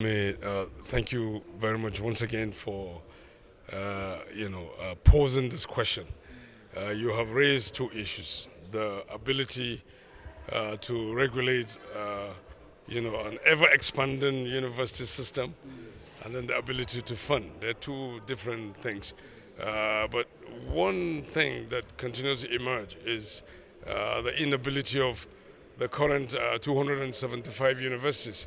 Thank you very much once again for posing this question. You have raised two issues: the ability to regulate, an ever-expanding university system, and then the ability to fund. They're two different things. But one thing that continues to emerge is the inability of the current 275 universities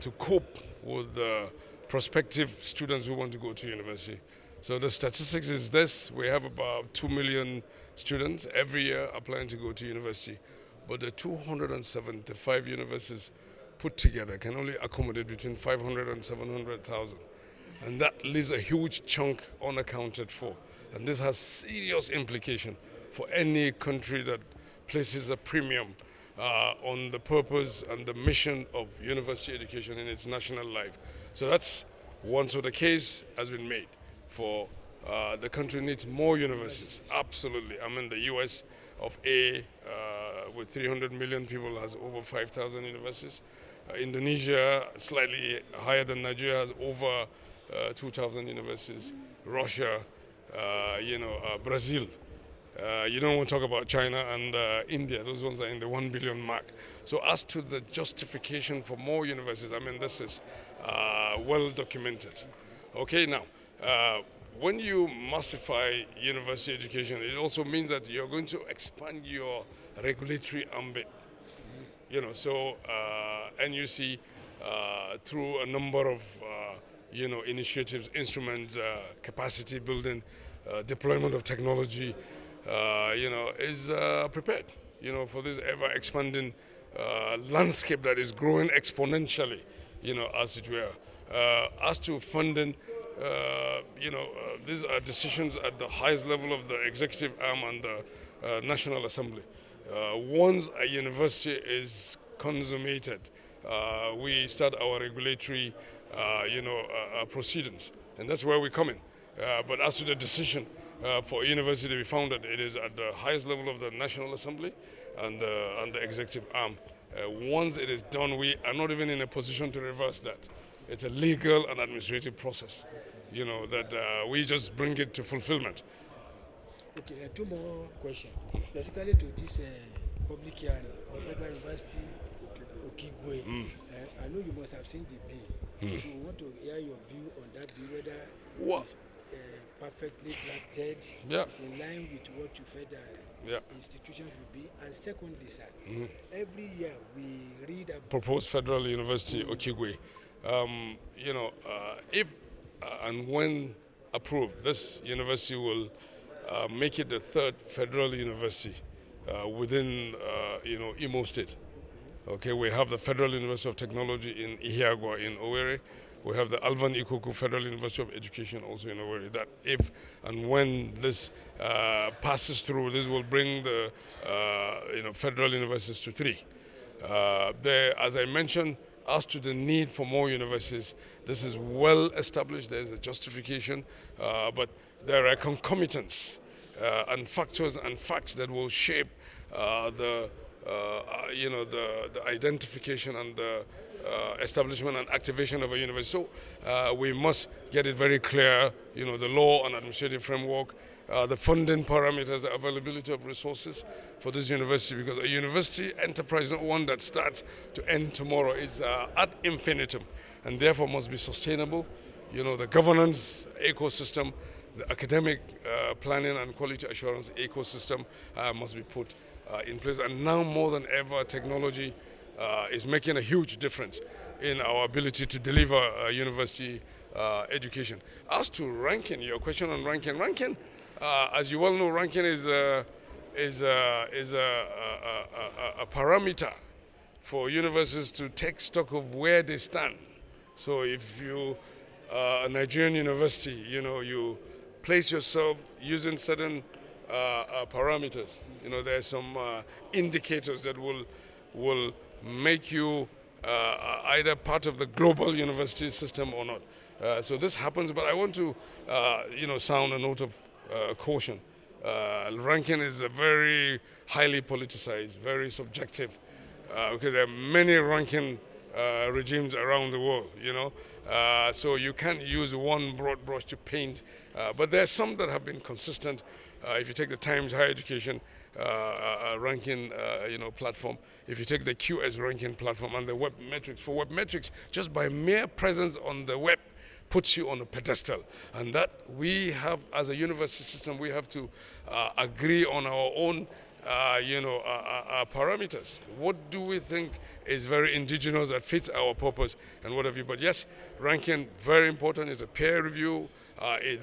to cope with the prospective students who want to go to university. So the statistics is this: we have about 2 million students every year applying to go to university, but the 275 universities put together can only accommodate between 500 and 700,000. And that leaves a huge chunk unaccounted for. And this has serious implication for any country that places a premium on the purpose and the mission of university education in its national life. So that's one. So the case has been made for the country needs more universities. Absolutely. I mean, the US of A, with 300 million people, has over 5,000 universities. Indonesia, slightly higher than Nigeria, has over 2,000 universities. Russia, Brazil. You don't want to talk about China and India. Those ones are in the 1 billion mark. So as to the justification for more universities, I mean, this is well documented. Okay, now, when you massify university education, it also means that you're going to expand your regulatory ambit. So NUC, through a number of initiatives, instruments, capacity building, deployment of technology, is prepared, for this ever-expanding landscape that is growing exponentially, as it were. As to funding, these are decisions at the highest level of the executive arm and the National Assembly. Once a university is consummated, we start our regulatory, proceedings, and that's where we come in. But as to the decision for a university to be founded, it is at the highest level of the National Assembly and the executive arm. Once it is done, we are not even in a position to reverse that. It's a legal and administrative process, that we just bring it to fulfillment. Okay, two more questions, specifically to this public hearing of Federal University Okigwe. I know you must have seen the bill. So we want to hear your view on that bill, whether it's perfectly drafted, it's in line with what you felt institutions should be. And secondly, sir, every year we read about proposed Federal University Okigwe. If and when approved, this university will make it the third federal university within Imo State. Okay, we have the Federal University of Technology in Ihiagwa in Owerri. We have the Alvan Ikoku Federal University of Education also in Owerri. That if and when this passes through, this will bring the federal universities to three. As I mentioned, as to the need for more universities, this is well established. There is a justification, but there are concomitants and factors and facts that will shape the identification and the establishment and activation of a university. So we must get it very clear, the law and administrative framework, the funding parameters, the availability of resources for this university, because a university enterprise is not one that starts to end tomorrow. It's ad infinitum, and therefore must be sustainable. The governance ecosystem, the academic planning and quality assurance ecosystem must be put in place. And now more than ever, technology is making a huge difference in our ability to deliver university education. As to ranking, your question on ranking, as you well know, ranking is a parameter for universities to take stock of where they stand. So if you a Nigerian university, you place yourself using certain parameters. There are some indicators that will make you either part of the global university system or not. So this happens, but I want to, sound a note of caution. Ranking is a very highly politicized, very subjective, because there are many ranking regimes around the world, so you can't use one broad brush to paint, but there are some that have been consistent. If you take the Times Higher Education ranking, platform, if you take the QS ranking platform and the web metrics, for web metrics, just by mere presence on the web puts you on a pedestal, and that we have, as a university system, we have to agree on our own parameters. What do we think is very indigenous that fits our purpose and what have you? But yes, ranking, very important. It's a peer review. It